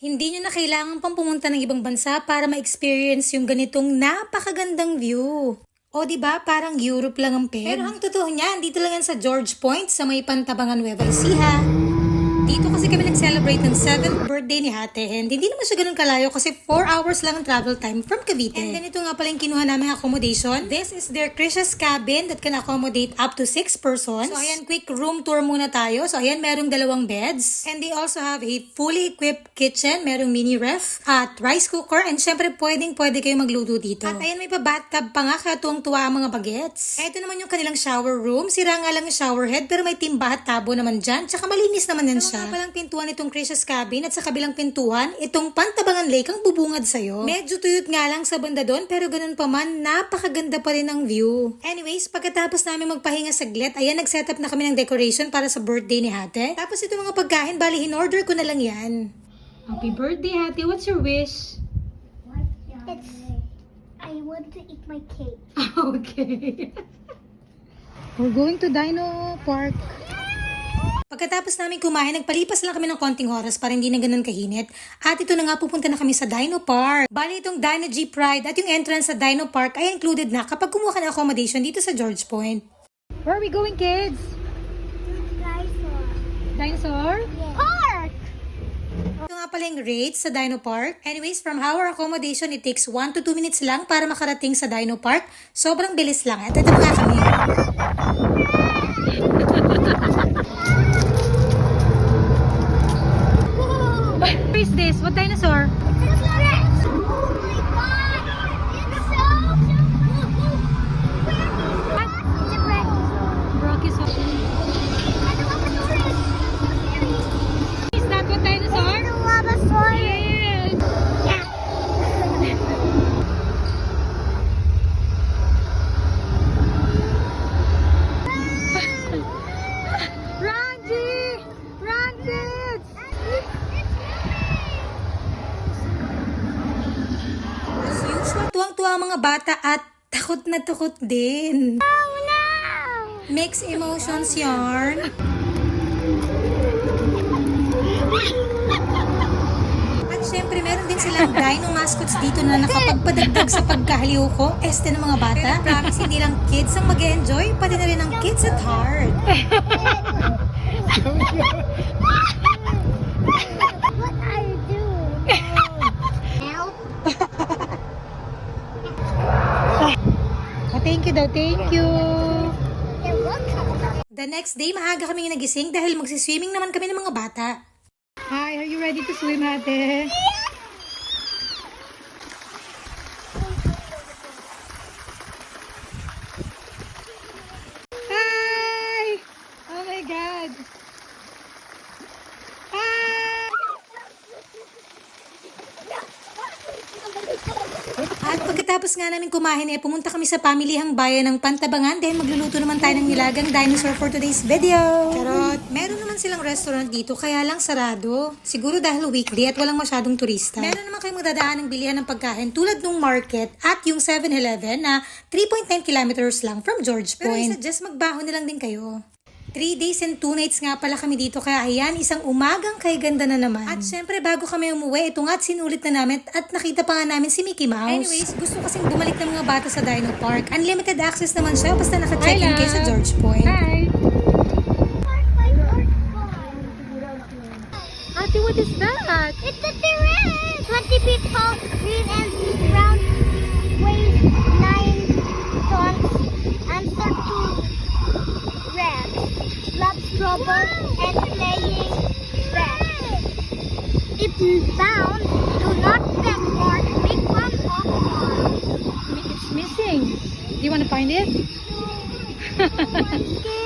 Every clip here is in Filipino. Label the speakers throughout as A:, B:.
A: Hindi nyo na kailangan pang pumunta ng ibang bansa para ma-experience yung ganitong napakagandang view. O diba, parang Europe lang ang peg. Pero ang totoo niyan, dito lang yan sa George Point sa may Pantabangan, Nueva Ecija. Dito kasi kami nag-celebrate ng 7th birthday ni Ate and hindi naman siya ganun kalayo kasi 4 hours lang ang travel time from Cavite. And then ito nga pala yung kinuha namin accommodation. This is their Krisha's cabin that can accommodate up to 6 persons. So ayan, quick room tour muna tayo. So ayan, merong 2 beds. And they also have a fully equipped kitchen. Merong mini ref at rice cooker. And syempre pwede kayo magluto dito. At ayan, may pa bathtub pa nga kaya tuwang-tuwa ang mga bagets. Ito naman yung kanilang shower room. Sira nga lang yung shower head pero may timba at tabo naman dyan. Tsaka malinis naman yan siya. Nga palang pintuan itong Krisha's cabin at sa kabilang pintuan, itong Pantabangan Lake ang bubungad sa'yo. Medyo tuyot nga lang sa banda doon pero ganun pa man, napakaganda pa rin ang view. Anyways, pagkatapos namin magpahinga saglit, ayan, nag-set up na kami ng decoration para sa birthday ni Ate. Tapos ito mga pagkain, bali in-order ko na lang yan. Happy birthday, Ate. What's your wish?
B: I want to eat my cake.
A: Okay. We're going to Dino Park. Pagkatapos namin kumain, nagpalipas lang kami ng konting oras para hindi na ganun kahinit. At ito na nga, pupunta na kami sa Dino Park. Bali itong Dino G Pride at yung entrance sa Dino Park ay included na kapag kumuha ka ng accommodation dito sa George Point. Where are we going, kids?
B: Dinosaur.
A: Dinosaur?
B: Yeah. Park!
A: Ito nga pala yung rates sa Dino Park. Anyways, from our accommodation, it takes 1 to 2 minutes lang para makarating sa Dino Park. Sobrang bilis lang. At ito na nga kami. What is this? What dinosaur?
B: It's a Rex! Oh my god! It's so It's a Rex.
A: Brachiosaurus. Is that what dinosaur?
B: It's a Wabasaur.
A: Yes.
B: Yeah.
A: Ranji! Run, kids! As usual, tuwang-tuwa ang mga bata at takot na takot din.
B: Oh no!
A: Mixed emotions yarn. At syempre, meron din silang dino mascots dito na nakapagpadagdag sa pagkahaliw ko. Este ng mga bata. Pero promise, hindi lang kids ang mag-enjoy, pati na rin ang kids at heart.
B: What are you doing? Help!
A: Thank you daw, thank you.
B: You're welcome.
A: The next day, maaga kami nagising dahil magsiswimming naman kami ng mga bata. Hi, are you ready to swim, ate? Hi! Oh my God! Hi! At pagkatapos nga namin kumain, pumunta kami sa pamilihang bayan ng Pantabangan dahil magluluto naman tayo ng nilagang dinosaur for today's video. Charot! Meron naman silang restaurant dito kaya lang sarado. Siguro dahil weekday at walang masyadong turista. Meron naman kayong magdadaan ng bilihan ng pagkain tulad ng market at yung 7-Eleven na 3.9 kilometers lang from George Point. Pero suggest magbaho na lang din kayo. 3 days and 2 nights nga pala kami dito kaya ayan, isang umagang kay ganda na naman. At syempre bago kami umuwi, ito nga at sinulit na namin at nakita pa nga namin si Mickey Mouse. Anyways, gusto kasing bumalik ng mga bata sa Dino Park. Unlimited access naman siya basta naka-check-in kayo sa George Point. Hi! Ate, what is that?
B: It's a T-Rex! 20 feet tall, green and brown, weighs 9 tons, and 13 reps. Loves trouble and playing reps. If found, do not pet or make fun of one.
A: It's missing. Do you want to find it?
B: I'm scared.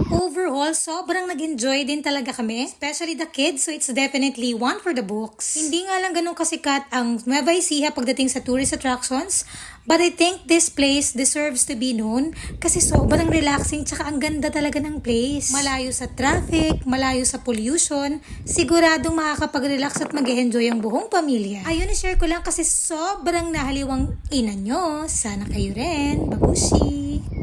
A: Overall, sobrang nag-enjoy din talaga kami. Especially the kids, so it's definitely one for the books. Hindi nga lang ganun kasikat ang Nueva Ecija pagdating sa tourist attractions, but I think this place deserves to be known kasi sobrang relaxing tsaka ang ganda talaga ng place. Malayo sa traffic, malayo sa pollution, siguradong makakapag-relax at mag-enjoy ang buong pamilya. Ayun, i-share ko lang kasi sobrang nahaliwang ina nyo. Sana kayo rin. Babushi!